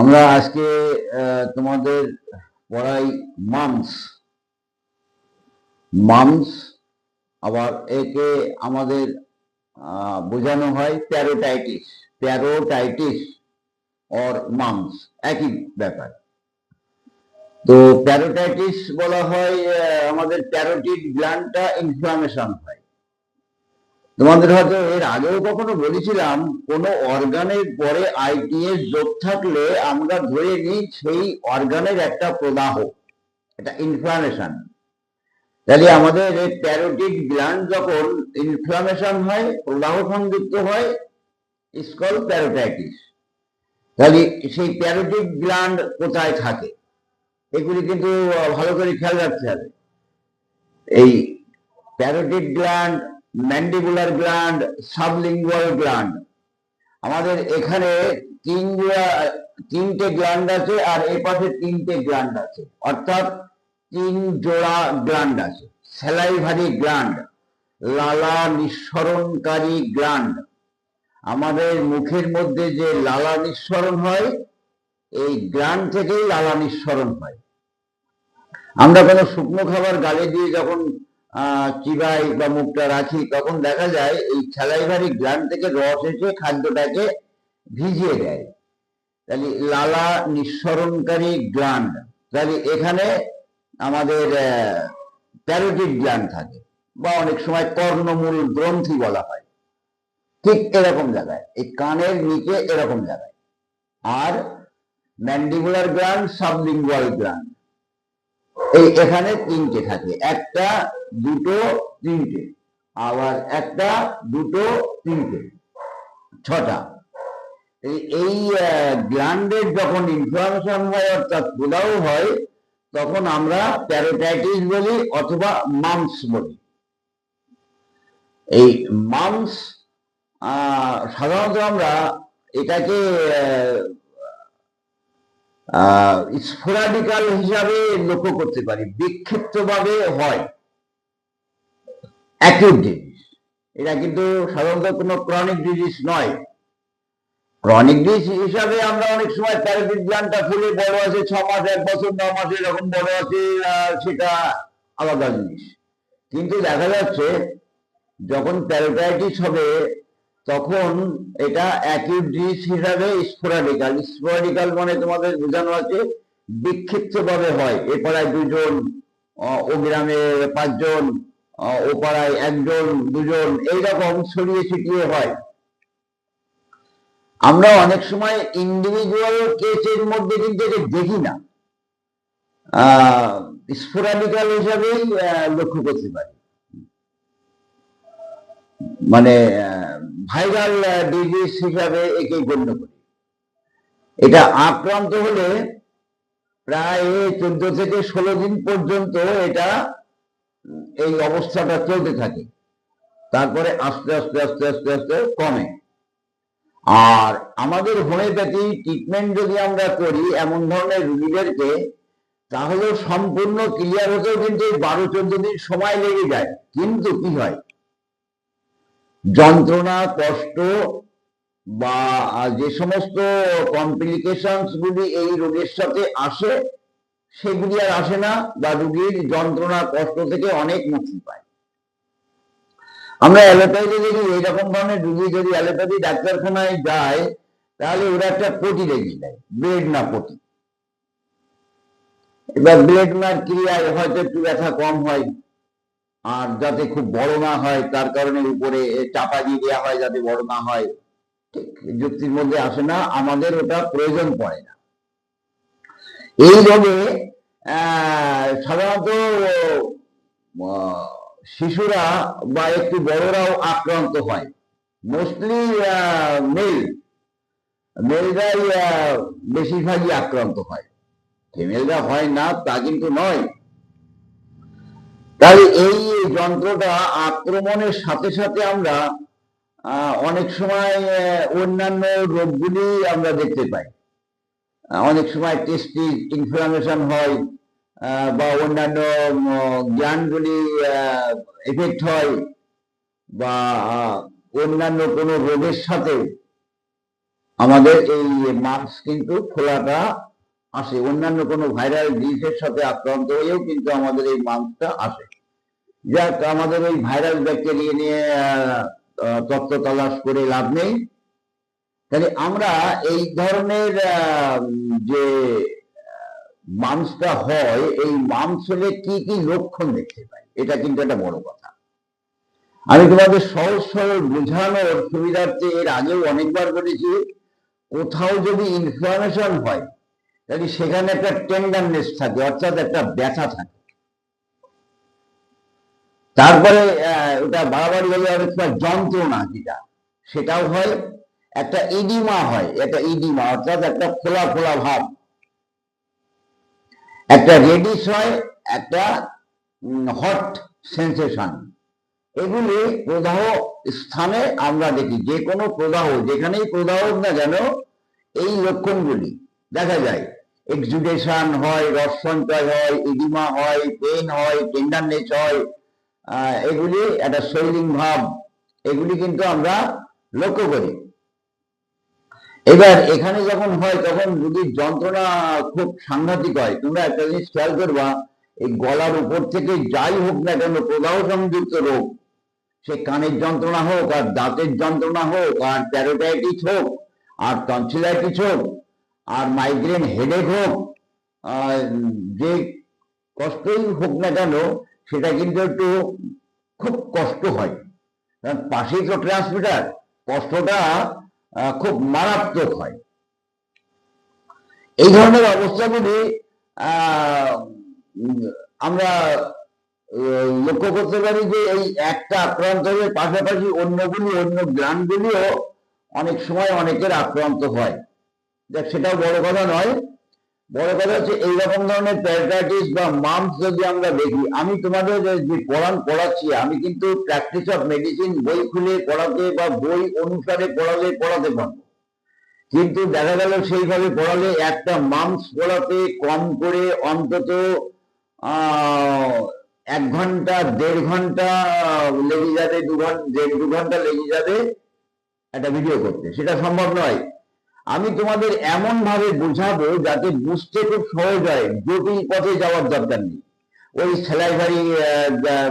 আমরা আজকে তোমাদের পড়াই মামস। মামস আবার একে আমাদের বোঝানো হয় প্যারোটাইটিস। প্যারোটাইটিস অর মামস একই ব্যাপার। তো প্যারোটাইটিস বলা হয় আমাদের প্যারোটিড গ্ল্যান্ডটা ইনফ্লামেশন হয়। তোমাদের হয়তো এর আগেও কখনো বলেছিলাম, কোন অর্গানের পরে আইটিএস যোগ থাকলে আমরা ধরে নিই সেই অর্গানের একটা প্রদাহ, এটা ইনফ্লামেশন। তাহলে আমাদের এই প্যারোটিড গ্ল্যান্ড যখন ইনফ্লামেশন হয়, প্রদাহ সংযুক্ত হয়, ইজ কল প্যারোটাইটিস। তাহলে সেই প্যারোটিড গ্ল্যান্ড কোথায় থাকে এগুলি কিন্তু ভালো করে খেয়াল রাখতে হবে। এই parotid gland, mandibular gland, sublingual gland, আমাদের এখানে তিনটে গ্ল্যান্ড আছে আর এ পাশে তিনটে গ্ল্যান্ড আছে, অর্থাৎ 3 জোড়া গ্ল্যান্ড আছে। স্যালাইভারি গ্ল্যান্ড, লালা নিঃসরণকারী গ্ল্যান্ড। আমাদের মুখের মধ্যে যে লালা নিঃসরণ হয়, এই গ্ল্যান্ড থেকেই লালা নিঃসরণ হয়। আমরা কোনো শুকনো খাবার গালে দিয়ে যখন চিবাই বা মুখটা রাখি, তখন দেখা যায় এই স্যালাইভারি গ্ল্যান্ড থেকে রস এসে খাদ্যটাকে ভিজিয়ে দেয়। তাহলে লালা নিঃসরণকারী গ্ল্যান্ড, তাহলে এখানে আমাদের প্যারোটিড গ্ল্যান্ড থাকে, বা অনেক সময় কর্ণমূল গ্রন্থি বলা হয়, ঠিক এরকম জায়গায়, এই কানের নিচে এরকম জায়গায়। আর ম্যান্ডিবুলার গ্ল্যান্ড, সাবলিঙ্গুয়াল গ্ল্যান্ড, এই এখানে তিনটে থাকে, একটা, দুটো, তিনটে, আবার একটা, দুটো, তিনটে, 6টা। এই গ্ল্যান্ডের যখন ইনফ্লামেশন হয়, অর্থাৎ প্রদাহ হয়, তখন আমরা প্যারোটাইটিস বলি অথবা মামস বলি। এই মামস সাধারণত আমরা এটাকে স্পোরাডিক্যাল হিসাবে লক্ষ্য করতে পারি, বিক্ষিপ্তভাবে হয়, অ্যাকিউট ডিজিজ। এটা কিন্তু সাধারণত কোনো ক্রনিক ডিজিজ নয়। ক্রনিক ডিজিজ হিসাবে আমরা অনেক সময় প্যারোটিড গ্ল্যান্ডটা ফুলে বড় আছে 6 মাস, 1 বছর, 9 মাস এরকম বড় আছে, সেটা আলাদা জিনিস। কিন্তু দেখা যাচ্ছে যখন প্যারোটাইটিস হবে, তখন এটা অ্যাকিউট ডিজিজ হিসাবে স্পোরাডিক্যাল। স্পোরাডিক্যাল মানে তোমাদের বোঝানো আছে বিক্ষিপ্তভাবে হয়। এ পাড়ায় 2 জন, ও গ্রামে 5 জন, ও পাড়ায় 1 জন, 2 জন, এইরকম ছড়িয়ে ছিটিয়ে হয়। আমরা অনেক সময় ইন্ডিভিজুয়াল কেসের মধ্যে কিন্তু এটা দেখি না, স্পোরাডিক্যাল হিসাবেই লক্ষ্য করতে পারি। মানে ভাইরাল ডিজিজ হিসাবে একে গণ্য করি। এটা আক্রান্ত হলে প্রায় 14 থেকে 16 দিন পর্যন্ত এটা এই অবস্থাটা চলতে থাকে, তারপরে আস্তে আস্তে আস্তে আস্তে আস্তে কমে। আর আমাদের হোমিওপ্যাথি ট্রিটমেন্ট যদি আমরা করি এমন ধরনের রোগীদেরকে, তাহলে সম্পূর্ণ ক্লিয়ার হতেও কিন্তু 12-14 দিন সময় লেগে যায়। কিন্তু কি হয়, যন্ত্রণা, কষ্ট বা যে সমস্ত কমপ্লিকেশনস গুলি এই রোগের সাথে আসে, সেগুলি আর আসে না, বা রোগীর যন্ত্রণা কষ্ট থেকে অনেক মুক্তি পায়। আমরা অ্যালোপ্যাথি দেখি, এইরকম ধরনের রোগী যদি অ্যালোপ্যাথি ডাক্তারখানায় যায়, তাহলে ওরা একটা পটি লেগে দেয়, ব্লেড না পটি। এবার ব্লেড মার ক্রিয়ায় হয়তো একটু ব্যথা কম হয়, আর যাতে খুব বড় না হয় তার কারণে উপরে চাপা দিয়ে দেওয়া হয় যাতে বড় না হয়। ঠিক যুক্তির মধ্যে আসে না, আমাদের ওটা প্রয়োজন পড়ে না। এই রোগে সাধারণত শিশুরা বা একটু বড়রাও আক্রান্ত হয়। মোস্টলি মেলরাই বেশিরভাগই আক্রান্ত হয়, ফিমেলরা হয় না তা কিন্তু নয়। তাই এই যন্ত্রটা আক্রমণের সাথে সাথে আমরা অনেক সময় অন্যান্য রোগগুলি আমরা দেখতে পাই। অনেক সময় টেস্টিস ইনফ্লামেশন হয়, বা অন্যান্য গ্ল্যান্ডগুলি এফেক্ট হয়, বা অন্যান্য কোনো রোগের সাথে আমাদের এই মাস্ক কিন্তু খোলাটা আসে, অন্যান্য কোনো ভাইরাল ডিজিজের সাথে আক্রান্ত হয়েও কিন্তু আমাদের এই মাস্কটা আসে। যাক, আমাদের এই ভাইরাল ব্যাকটেরিয়া নিয়ে তত্ত্ব তালাশ করে লাভ নেই। তাহলে আমরা এই ধরনের যে মামসটা হয়, এই মামস হলে কি কি লক্ষণ দেখতে পাই, এটা কিন্তু একটা বড় কথা। আমি তোমাদের সহজ সরল বোঝানোর সুবিধার্থে এর আগেও অনেকবার বলেছি, কোথাও যদি ইনফ্লামেশন হয় তাহলে সেখানে একটা টেন্ডারনেস থাকে, অর্থাৎ একটা ব্যথা থাকে। তারপরে ওটা বাড়াবাড়ি হলে অনেক সময় যন্ত্রণা যেটা সেটাও হয়, একটা ইডিমা হয়, একটা ইডিমা অর্থাৎ একটা ফোলা ফোলা ভাব, একটা রেডিশ হয়, একটা হট সেন্সেশন। এগুলি প্রদাহ স্থানে আমরা দেখি, যে কোনো প্রদাহ যেখানেই প্রদাহ হোক না কেন এই লক্ষণগুলি দেখা যায়। এক্সুডেশন হয়, রস সঞ্চয় হয়, ইডিমা হয়, পেন হয়, টেন্ডারনেস হয়, এগুলি একটা শৈলিং ভাব, এগুলি কিন্তু আমরা লক্ষ্য করি। এবার এখানে যখন হয় তখন যদি যন্ত্রণা খুব সাংঘাতিক হয়, তোমরা একটা জিনিস খেয়াল করবা, এই গলার উপর থেকে যাই হোক না কেন প্রদাহ সংযুক্ত রোগ, সে কানের যন্ত্রণা হোক, আর দাঁতের যন্ত্রণা হোক, আর প্যারোটাইটিস হোক, আর টনসিলাইটিস হোক, আর মাইগ্রেন হেডেক হোক, যে কষ্টই হোক না কেন সেটা কিন্তু একটু খুব কষ্ট হয়, কারণ পাশেই তো ট্রান্সমিটার, কষ্টটা খুব মারাত্মক হয়। এই ধরনের অবস্থাগুলি আমরা লক্ষ্য করতে পারি যে এই একটা আক্রান্ত হলে পাশাপাশি অন্য গ্ল্যান্ডগুলিও অনেক সময় অনেকের আক্রান্ত হয়। দেখ, সেটাও বড় কথা নয়, বড় কথা হচ্ছে এইরকম ধরনের প্যারাটাইটিস বা মাম্পস যদি আমরা দেখি, আমি তোমাদের যে পড়াচ্ছি, আমি কিন্তু প্র্যাকটিস অফ মেডিসিন বই খুলে পড়াতে বা বই অনুসারে পড়াতে পারবো, কিন্তু দেখা গেল সেইভাবে পড়ালে একটা মাম্পস পড়াতে কম করে অন্তত 1 ঘন্টা 1.5 ঘন্টা লেগে যাবে, 1.5 ঘন্টা লেগে যাবে একটা ভিডিও করতে, সেটা সম্ভব নয়। আমি তোমাদের এমন ভাবে বোঝাবো যাতে বুঝতে খুব সহজ হয়, জটিল পথে যাওয়ার দরকার নেই। ওই স্যালাইভারি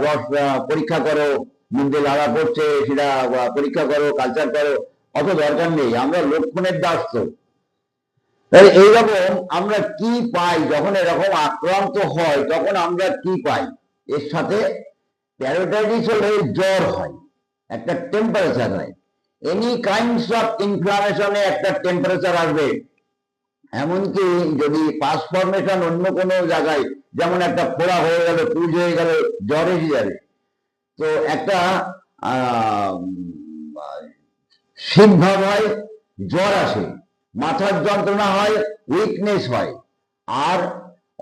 রস পরীক্ষা করো, মধ্যে লালা পড়ছে সেটা পরীক্ষা করো, কালচার করো, অত দরকার নেই। আমরা লক্ষণের দাস তো। তাহলে এইরকম আমরা কি পাই যখন এরকম আক্রান্ত হয়, তখন আমরা কি পাই? এর সাথে প্যারোটাইটিস হলে জ্বর হয়, একটা টেম্পারেচার হয়, এনি কাইন্ডস অফ ইনফ্লামেশনে একটা টেম্পারেচার আসবে। এমনকি যদি পাস ফর্মেশন অন্য কোনো জায়গায়, যেমন একটা ফোড়া হয়ে গেল, পুজ হয়ে গেল, জ্বর এসে যাবে, তো একটা শীত ভাব হয়, জ্বর আসে, মাথার যন্ত্রণা হয়, উইকনেস হয়, আর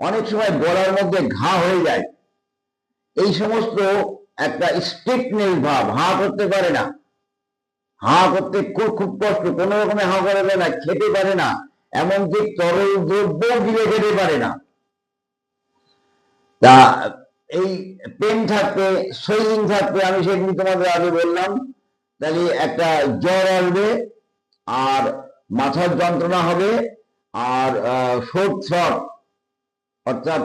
অনেক সময় গলার মধ্যে ঘা হয়ে যায়। এই সমস্ত একটা স্টিফনেস ভাব, হাঁ করতে পারে না, হাঁ করতে খুব কষ্ট, কোনো রকমে হাঁ করা যায় না, খেতে পারে না, এমনকি তরল দ্রব্য দিলে খেতে পারে না। তা এই পেন থাকবে, সুইলিং থাকবে, আমি সেদিন তোমাদের আগে বললাম। তাহলে একটা জ্বর আসবে, আর মাথার যন্ত্রণা হবে, আর শোট থ্রট অর্থাৎ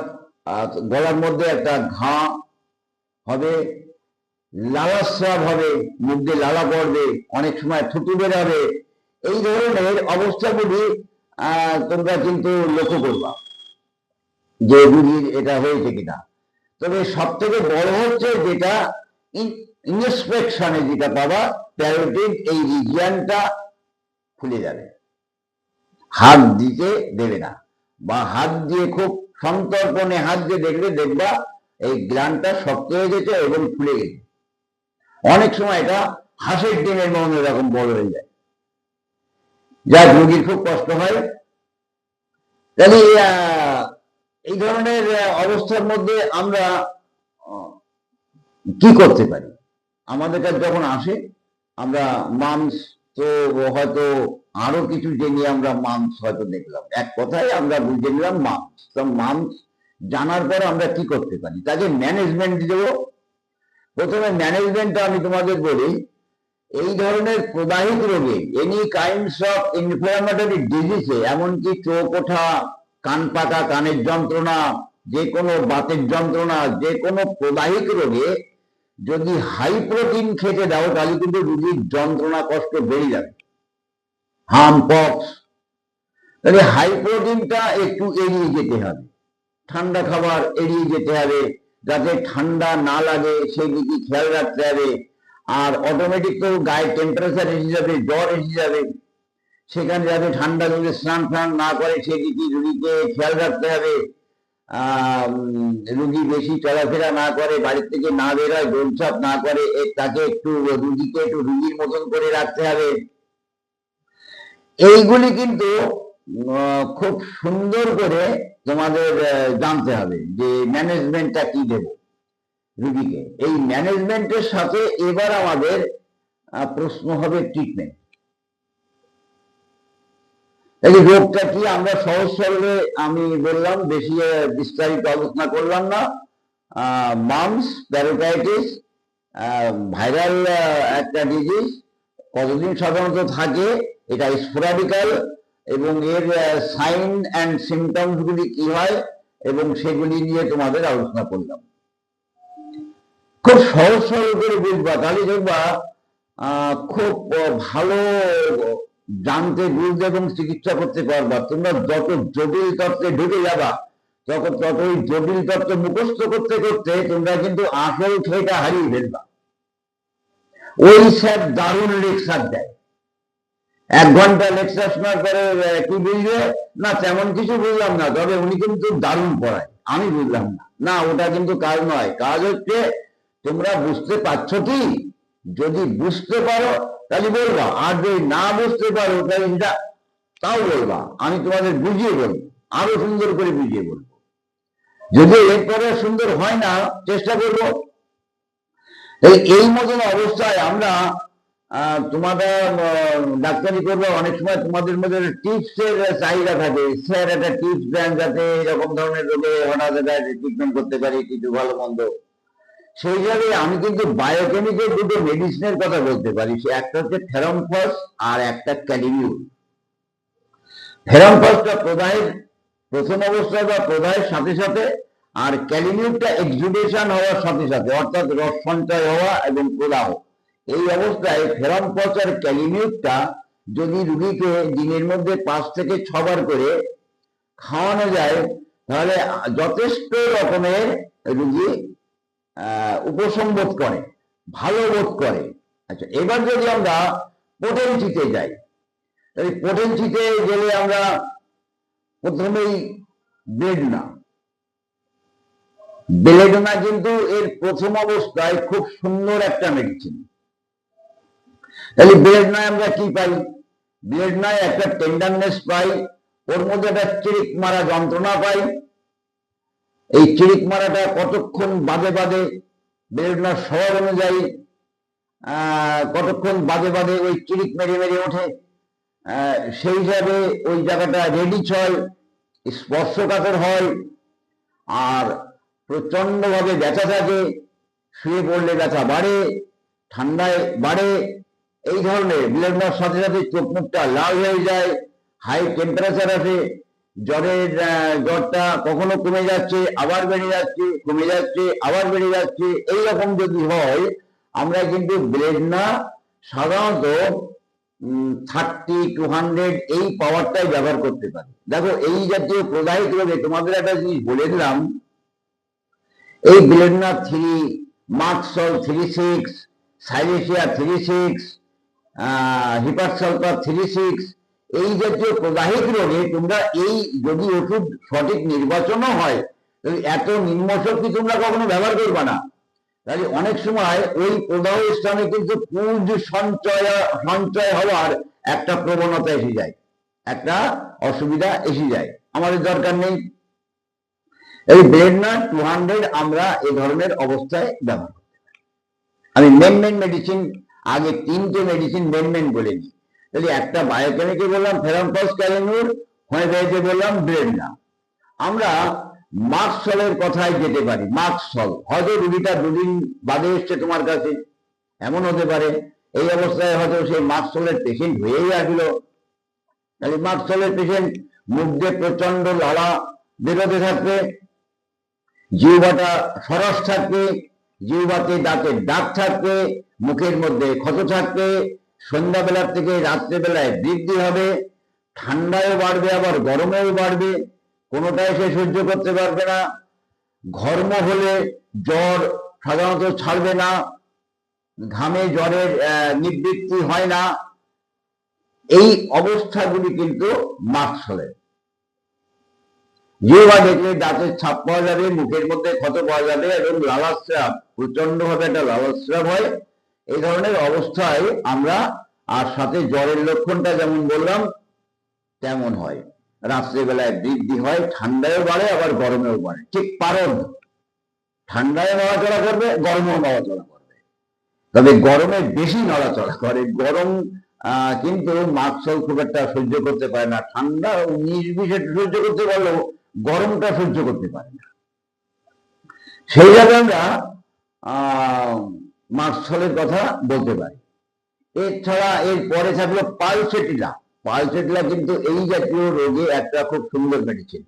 গলার মধ্যে একটা ঘা হবে, লালাস্রাব হবে, মুখ দিয়ে লালা পড়বে, অনেক সময় থুতু বের হবে। এই ধরনের অবস্থাগুলি তোমরা কিন্তু লক্ষ্য করবা যে রুগীর এটা হয়েছে কিনা। তবে সব থেকে বড় হচ্ছে যেটা ইনস্পেকশনে যেটা পাবা, প্যারোটিড এই রিজিয়নটা খুলে যাবে, হাত দিতে দেবে না, বা হাত দিয়ে খুব সন্তর্পণে হাত দিয়ে দেখবা এই গ্ল্যান্ডটা শক্ত হয়ে গেছে এবং ফুলে গেছে। অনেক সময় এটা হাঁসের ডিমের মতো এরকম বড় হয়ে যায়, যা রোগীর খুব কষ্ট হয়। তাহলে এই ধরনের অবস্থার মধ্যে আমরা কি করতে পারি? আমাদের কাছে যখন আসে, আমরা মামস তো হয়তো আরো কিছু জেনে আমরা মামস হয়তো দেখলাম, এক কথায় আমরা বুঝে নিলাম মামস। তো মামস জানার পর আমরা কি করতে পারি, তাকে ম্যানেজমেন্ট দেব। প্রথমে ম্যানেজমেন্টটা আমি তোমাদের বলি, এই ধরনের প্রদাহিত রোগে, এনি কাইন্ডস অফ ইনফ্লামেটরি ডিজিজে, এমনকি চোখ ওঠা, কান পাকা, কানের যন্ত্রণা, যে কোনো বাতের যন্ত্রণা, যে কোনো প্রদাহিত রোগে যদি হাই প্রোটিন খেতে দাও তাহলে কিন্তু রোগীর যন্ত্রণা কষ্ট বেড়ে যাবে। হাম পক্স, তাহলে হাই প্রোটিনটা একটু এড়িয়ে যেতে হবে। ঠান্ডা খাবার এড়িয়ে যেতে হবে, যাতে ঠান্ডা না লাগে সেই দিকে খেয়াল রাখতে হবে। আর অটোমেটিক তো গায়ে টেম্পারেচার এসে যাবে, জ্বর এসে যাবে, সেখানে যাতে ঠান্ডা যদি স্নান ফান না করে সেদিকে রুগীকে খেয়াল রাখতে হবে। রুগী বেশি চলাফেরা না করে, বাড়ির থেকে না বেরোয়, দৌড়ঝাঁপ না করে, তাকে একটু রুগীকে একটু রুগীর মতন করে রাখতে হবে। এইগুলি কিন্তু খুব সুন্দর করে তোমাদের জানতে হবে যে ম্যানেজমেন্টটা কি দেব রুগীকে। এই ম্যানেজমেন্টের সাথে এবার আমাদের প্রশ্ন হবে ট্রিটমেন্ট। এই রোগটা কি আমরা সহজ সরলে আমি বললাম, বেশি বিস্তারিত আলোচনা করলাম না। মামস প্যারাটাইটিস ভাইরাল একটা ডিজিজ, কতদিন সাধারণত থাকে, এটা স্পোরাডিক্যাল, এবং এর সাইন অ্যান্ড সিমটমস গুলি কি হয় এবং সেগুলি নিয়ে তোমাদের আলোচনা করলাম। খুব সহজ সরল করে বুঝবা, তাহলে দেখবা খুব ভালো জানতে, বুঝতে এবং চিকিৎসা করতে পারবা। তোমরা যত জটিল তত্ত্বে ঢুকে যাবা, ততই জটিল তত্ত্ব মুখস্থ করতে করতে তোমরা কিন্তু আসল খেটা হারিয়ে ফেলবা। ওই স্যার দারুণ লেকচার দেয়, 1 ঘন্টা লেকচার শোনার পরে কি বুঝবে না, তেমন কিছু বুঝলাম না, তবে উনি কিন্তু দারুণ পড়ায়, আমি বুঝলাম না, না ওটা কিন্তু কাজ নয়। কাজ হচ্ছে তোমরা বুঝতে পারছো কি, যদি বুঝতে পারো তাহলে বলবা, আর যদি না বুঝতে পারো তাহলে তাও বলবা, আমি তোমাদের বুঝিয়ে বলবো, আরো সুন্দর করে বুঝিয়ে বলবো। যদি এরপরে সুন্দর হয় না, চেষ্টা করবো। এই মতন অবস্থায় আমরা তোমাদের ডাক্তারি করবো, অনেক সময় তোমাদের মধ্যে টিপস এর চাহিদা থাকে, স্যার একটা টিপস দেন যাতে এরকম ধরনের রোগে হঠাৎ ট্রিটমেন্ট করতে পারি, কিছু ভালো মন্দ। সেই জায়গায় আমি কিন্তু বায়োকেমিক্যাল দুটো মেডিসিনের কথা বলতে পারি, সে একটা হচ্ছে থেরামফস আর একটা ক্যালিমিউর। থেরামফসটা প্রদাহের প্রথম অবস্থায় বা প্রদাহের সাথে সাথে, আর ক্যালিমিউরটা এক্সুডেশন হওয়ার সাথে সাথে, অর্থাৎ রস সঞ্চয় হওয়া এবং প্রদাহ। এই অবস্থায় থেরামফস আর ক্যালিমিউরটা যদি রুগীকে দিনের মধ্যে 5 থেকে 6 বার করে খাওয়ানো যায়, তাহলে যথেষ্ট রকমের রুগী উপশম বোধ করে, ভালো বোধ করে। আচ্ছা, এবার যদি আমরা পোটেন্সিতে যাই, তাহলে পোটেন্সিতে গেলে আমরা প্রথমেই বেলেডোনা কিন্তু এর প্রথম অবস্থায় খুব সুন্দর একটা মেডিসিন। তাহলে বেলেডোনায় আমরা কি পাই? বেলেডোনায় একটা টেন্ডারনেস পাই, ওর মধ্যে একটা চিরিক মারা যন্ত্রণা পাই। এই চিরিক মারাটা কতক্ষণ বাদে বাদে, বেলেডোনার স্বভাব অনুযায়ী কতক্ষণ বাদে বাদে ওই চিরিক মেরে মেরে ওঠে, সেই হিসাবে ওই জায়গাটা রেডিচ হয়, স্পর্শকাতর হয়, আর প্রচন্ড ভাবে ব্যথা থাকে, শুয়ে পড়লে ব্যথা বাড়ে, ঠান্ডায় বাড়ে। এই ধরনের বেলেডোনার সাথে সাথে চোখ মুখটা লাল হয়ে যায়, হাই টেম্পারেচার আছে, জ্বরটা কখনো কমে যাচ্ছে, আবার বেড়ে যাচ্ছে, কমে যাচ্ছে, আবার বেড়ে যাচ্ছে। এইরকম যদি হয়, আমরা কিন্তু বেলেডোনা সাধারণত 30-200 এই পাওয়ারটাই ব্যবহার করতে পারি। দেখো, এই জাতীয় প্রদাহিত রোগে তোমাদের একটা জিনিস বলে দিলাম, এই বেলেডোনা 3, মার্কসল 36, সাইলেশিয়া 36, হিপারসালফার 36, এই জাতীয় প্রদাহিত রোগে তোমরা এই যদি ওষুধ সঠিক নির্বাচনও হয়, এত নিম্ন শক্তি তোমরা কখনো ব্যবহার করবে না। তাহলে অনেক সময় ওই প্রদাহ স্থানে কিন্তু পুঁজ সঞ্চয় হওয়ার একটা প্রবণতা এসে যায়, একটা অসুবিধা এসে যায়, আমাদের দরকার নেই। এই বেলেডোনা 200 আমরা এই ধরনের অবস্থায় ব্যবহার করতে পারি। আমি মেন মেডিসিন, আগে 3টে মেডিসিন মেন বলে নিই। তাহলে একটা বায়োকেমিকে বললাম থেরামফস, ক্যালিমিউর, হোমিওপ্যাথিতে বললাম বেলেডোনা। আমরা মার্কসলের কথায় যেতে পারি। মার্কসল হয়তো রুগীটা 2 দিন বাদে এসছে তোমার কাছে, এমন হতে পারে, এই অবস্থায় হয়তো সেই মাকসলের পেশেন্ট হয়েই আসলো। তাহলে মাকসলের পেশেন্ট মুখ দিয়ে প্রচন্ড লালা বেরোতে থাকবে, জিহ্বাটা সরস থাকবে, জিহ্বাতে দাঁতের দাগ থাকবে, মুখের মধ্যে ক্ষত থাকবে, সন্ধ্যাবেলার থেকে রাত্রেবেলায় বৃদ্ধি হবে, ঠান্ডায়ও বাড়বে আবার গরমেও বাড়বে, কোনোটাই সে সহ্য করতে পারবে না। ঘর্ম হলে জ্বর সাধারণত ছাড়বে না, ঘামে জ্বরের নিবৃত্তি হয় না। এই অবস্থাগুলি কিন্তু মাকসলের। জিহ্বা দেখলে দাঁতের ছাপ পাওয়া যাবে, মুখের মধ্যে ক্ষত পাওয়া যাবে এবং লালাস্রাব, প্রচন্ড ভাবে একটা লালাস্রাব হয়। এই ধরনের অবস্থায় আমরা, আর সাথে জ্বরের লক্ষণটা যেমন বললাম তেমন হয়, রাত্রেবেলায় বৃদ্ধি হয়, ঠান্ডায়ও বাড়ে আবার গরমেও বাড়ে। ঠিক পারদ, ঠান্ডায় নড়াচড়া করবে, গরমেও নড়াচড়া করবে, তবে গরমে বেশি নড়াচড়া করে। গরম কিন্তু মাকসল খুব একটা সহ্য করতে পারে না, ঠান্ডা 19-20 সহ্য করতে পারলেও গরমটা সহ্য করতে পারে না। সেই জায়গায় আমরা মাকসলের কথা বলতে পারি। এছাড়া এর পরে থাকলো পালসেটিলা। পালসেটিলা কিন্তু এই জাতীয় রোগে একটা খুব সুন্দর মেডিসিন।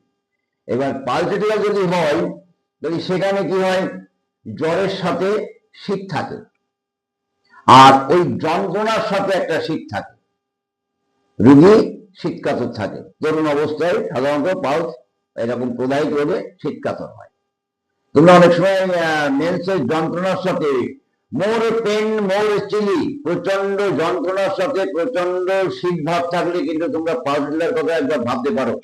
এবার পালসেটিলা যদি হয় তাহলে সেখানে কি হয়, জ্বরের সাথে শীত থাকে, আর ওই যন্ত্রণার সাথে একটা শীত থাকে, রোগী শীতকাতর থাকে। তরুণ অবস্থায় সাধারণত পালস এরকম প্রদায়িক রোগে শীতকাতর হয়। তোমরা অনেক সময় মেন্সের যন্ত্রণার সাথে মোর পেন মোর চিলি, প্রচন্ড যন্ত্রণার সাথে প্রচন্ড শীত ভাব থাকলে কিন্তু তোমরা পালসেটিলার কথা একবার ভাবতে পারো।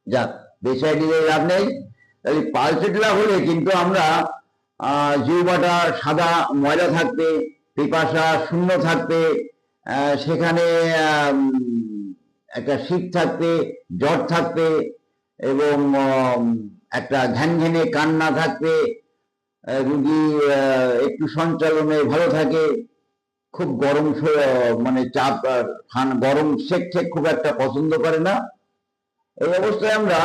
যাক, বেশায় দিলে লাভ নেই। তাহলে পালসেটিলা হলে কিন্তু আমরা জিহ্বাটা সাদা ময়লা থাকবে, পিপাসা শূন্য থাকবে, সেখানে একটা শীত থাকবে, জ্বর থাকবে এবং একটা ঘ্যানঘ্যানে কান্না থাকবে, রুগী একটু সঞ্চালনে ভালো থাকে, খুব গরম মানে চাপ গরম সেক ঠেক খুব একটা পছন্দ করে না। এই অবস্থায় আমরা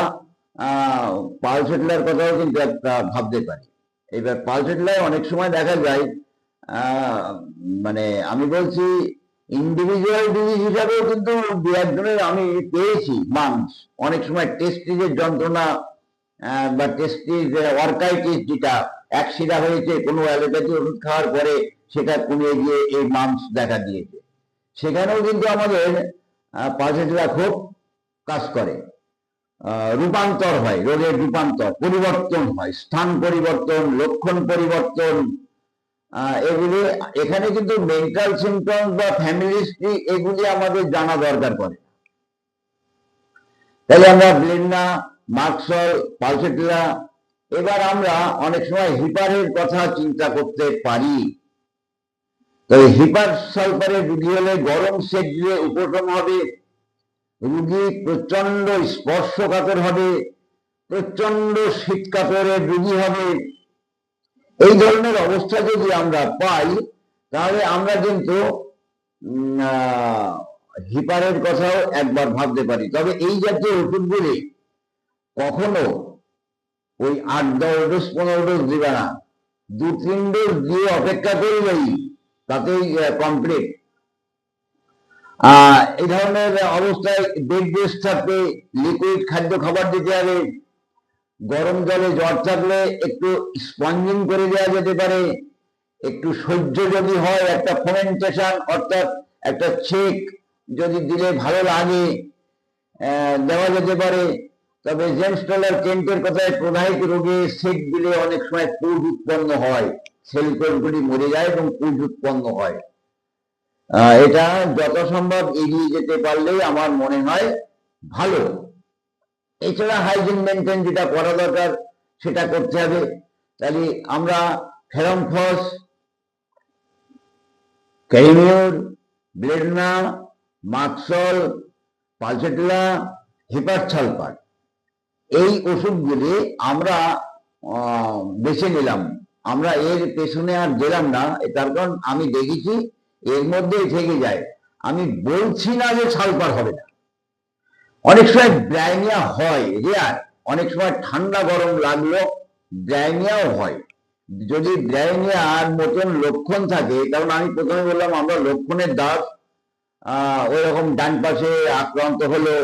পালসেটিলার কথাও কিন্তু একটা ভাবতে পারি। এবার পালসেটিলায় অনেক সময় দেখা যায় মানে আমি বলছি ইন্ডিভিজুয়াল ডিজিজ হিসাবেও কিন্তু দু একজনের আমি পেয়েছি মাংস। অনেক সময় টেস্টিজের যন্ত্রণা বা টেস্টিজ অর্কাইটিস, যেটা অ্যাক্সিডা হয়েছে কোনো অ্যালোপ্যাথি ওষুধ খাওয়ার পরে সেটা কমে গিয়ে এই মাংস দেখা দিয়েছে, সেখানেও কিন্তু আমাদের পালসেটিলা খুব কাজ করে। রূপান্তর হয়, রোগের রূপান্তর, পরিবর্তন হয়, স্থান পরিবর্তন, লক্ষণ পরিবর্তন, এগুলি এখানে কিন্তু মেন্টাল সিমটমস বা ফ্যামিলি হিস্ট্রি এগুলি আমাদের জানা দরকার পড়ে। তাহলে আমরা ব্লেন্ডা, মাকসল, পালসেটিলা। এবার আমরা অনেক সময় হিপারের কথা চিন্তা করতে পারি। তবে হিপার সালফারের রোগী হলে গরম সেক দিয়ে উপশম হবে, রোগী প্রচন্ড স্পর্শকাতর হবে, প্রচন্ড শীতকাতরের রোগী হবে। এই ধরনের অবস্থা যদি আমরা পাই তাহলে আমরা কিন্তু হিপারের কথাও একবার ভাবতে পারি। তবে এই জাতীয় ওষুধগুলি কখনো ওই 8-10 ডোজ 15 ডোজ দিবে না, 2-3 ডোজ দিয়ে অপেক্ষা করলেই তাতেই কমপ্লিট। এই ধরনের অবস্থায় বেড রেস্ট থাকবে, লিকুইড খাদ্য খাবার দিতে হবে, গরম জলে জ্বর থাকলে একটু স্পঞ্জিং করে দেওয়া যেতে পারে, একটু সহ্য যদি হয় একটা ফোমেন্টেশন অর্থাৎ একটা ছেক যদি দিলে ভালো লাগে দেওয়া যেতে পারে। তবে জেমস টেলর কেন্টের কথায় প্রদাহিত রোগে সেক দিলে অনেক সময় পুজ উৎপন্ন হয়, সেল কোষগুলি মরে যায় এবং পুজ উৎপন্ন হয়। এটা যথাসম্ভব এড়িয়ে যেতে পারলেই আমার মনে হয় ভালো। এছাড়া হাইজিন মেনটেন যেটা করা দরকার সেটা করতে হবে। তাহলে আমরা ফেরমফস, ক্যারিমিউর, ব্লেডনা, মাকসল, পালসেটিলা, হিপার সালফার এই ওষুধগুলি আমরা বেছে নিলাম। আমরা এর পেছনে আর গেলাম না, তার কারণ আমি দেখেছি এর মধ্যেই থেকে যায়। আমি বলছি না যে সালফার হবে না, অনেক সময় ব্রাইনিয়া হয় রেয়ার, অনেক সময় ঠান্ডা গরম লাগলো ব্রাইনিয়াও হয়, যদি ব্রাইনিয়ার মতন লক্ষণ থাকে, কারণ আমি প্রথমে বললাম আমরা লক্ষণের দাস, ওই রকম ডান পাশে আক্রান্ত হলো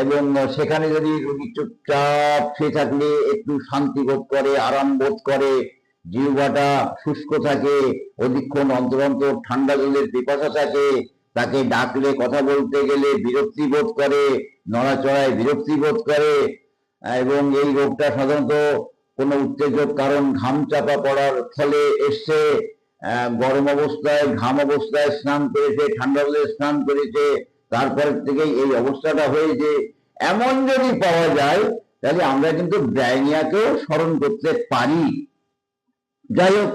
এবং সেখানে যদি রোগী চুপচাপ শুয়ে থাকলে একটু শান্তি বোধ করে, আরাম বোধ করে, জিহ্বাটা শুষ্ক থাকে, অধিকক্ষণ অন্তর অন্তর ঠান্ডা জলের পিপাসা থাকে, তাকে ডাকলে কথা বলতে গেলে বিরক্তি বোধ করে, নড়াচড়ায় বিরক্তি বোধ করে, এবং এই রোগটা সাধারণত কোনো উত্তেজক কারণ ঘাম চাপা পড়ার ফলে এসছে, গরম অবস্থায় ঘাম অবস্থায় স্নান করেছে, ঠান্ডা জলে স্নান করেছে, তারপর থেকেই এই অবস্থাটা হয়েছে, এমন যদি পাওয়া যায় তাহলে আমরা কিন্তু ব্রাইনিয়াকেও স্মরণ করতে পারি। যাই হোক,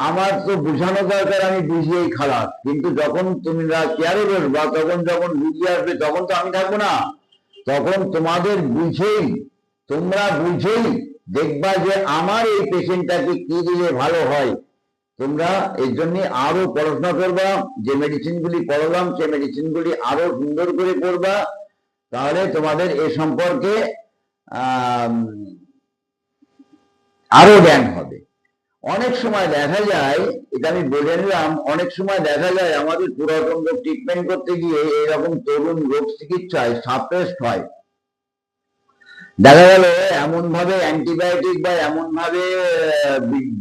আমার তো বুঝানো দরকার, আমি বুঝিয়েই খারাপ, কিন্তু যখন তোমরা চেয়ারে বসবা তখন যখন বুঝিয়ে আসবে তখন তো আমি থাকবো না, তখন তোমাদের বুঝেই, তোমরা বুঝেই দেখবা যে আমার এই পেশেন্টটাকে কি দিলে ভালো হয়। তোমরা এর জন্য আরো পড়াশোনা করবা, যে মেডিসিন গুলি পড়লাম সেই মেডিসিন গুলি আরো সুন্দর করে পড়বা, তাহলে তোমাদের এ সম্পর্কে আরো জ্ঞান হবে। অনেক সময় দেখা যায়, এটা আমি বলে নিলাম, অনেক সময় দেখা যায় আমাদের পুরাতন রোগ ট্রিটমেন্ট করতে গিয়ে এরকম তরুণ রোগ চিকিৎসায় সাপ্রেসড হয়। দেখা গেল এমন ভাবে অ্যান্টিবায়োটিক বা এমন ভাবে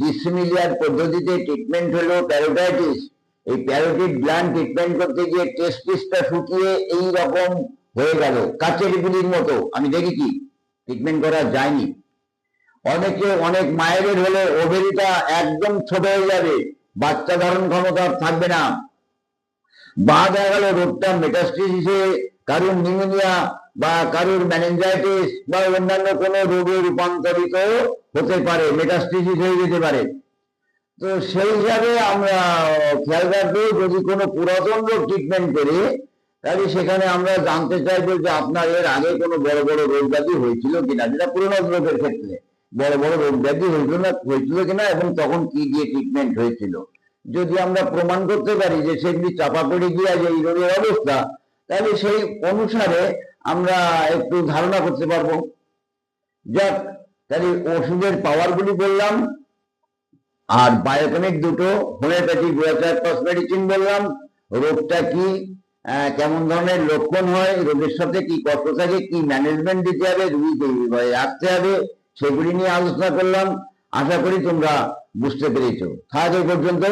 ডিসিমিলিয়ার পদ্ধতিতে ট্রিটমেন্ট হলো প্যারোটাইটিস, এই প্যারোটিড গ্ল্যান্ড ট্রিটমেন্ট করতে গিয়ে টেস্টিসটা শুকিয়ে এই রকম হয়ে গেল, কাচের গুলির মতো। আমি দেখেছি, ট্রিটমেন্ট করা যায়নি। অনেক মায়েদের হলে ওভেরিটা একদম ছোট হয়ে যাবে, বাচ্চা ধারণ ক্ষমতা থাকবে না, বা দেখা গেল রোগটা মেটাস্টেসিসে কারোর নিউমোনিয়া বা কারোর মেনিনজাইটিস বা অন্যান্য কোনো রোগে রূপান্তরিত হতে পারে, মেটাস্টেসিস হয়ে যেতে পারে। তো সেই হিসাবে আমরা খেয়াল রাখবো, যদি কোনো পুরাতন রোগ ট্রিটমেন্ট করি তাহলে সেখানে আমরা জানতে চাইবো যে আপনার এর আগে কোনো বড় বড় রোগ ব্যাধি হয়েছিল কিনা, যেটা পুরোনো রোগের ক্ষেত্রে বড় বড় রোগ ব্যাধি হয়েছিল কিনা এবং তখন কি দিয়ে ট্রিটমেন্ট হয়েছিল। যদি আমরা প্রমাণ করতে পারি যে সেগুলি চাপা পড়ে গিয়ে যে এই রোগের অবস্থা, তাহলে সেই অনুসারে আমরা একটু ধারণা করতে পারবো। যাক, তাহলে ওষুধের পাওয়ার গুলি বললাম, আর বায়োটনিক দুটো, হোমিওপ্যাথিক মেডিসিন বললাম, রোগটা কি, কেমন ধরনের লক্ষণ হয়, রোগের সাথে কি কষ্ট থাকে, কি ম্যানেজমেন্ট দিতে হবে, রুগীকে রাখতে হবে, সেগুলি নিয়ে আলোচনা করলাম। আশা করি তোমরা বুঝতে পেরেছো। আজ এই পর্যন্ত।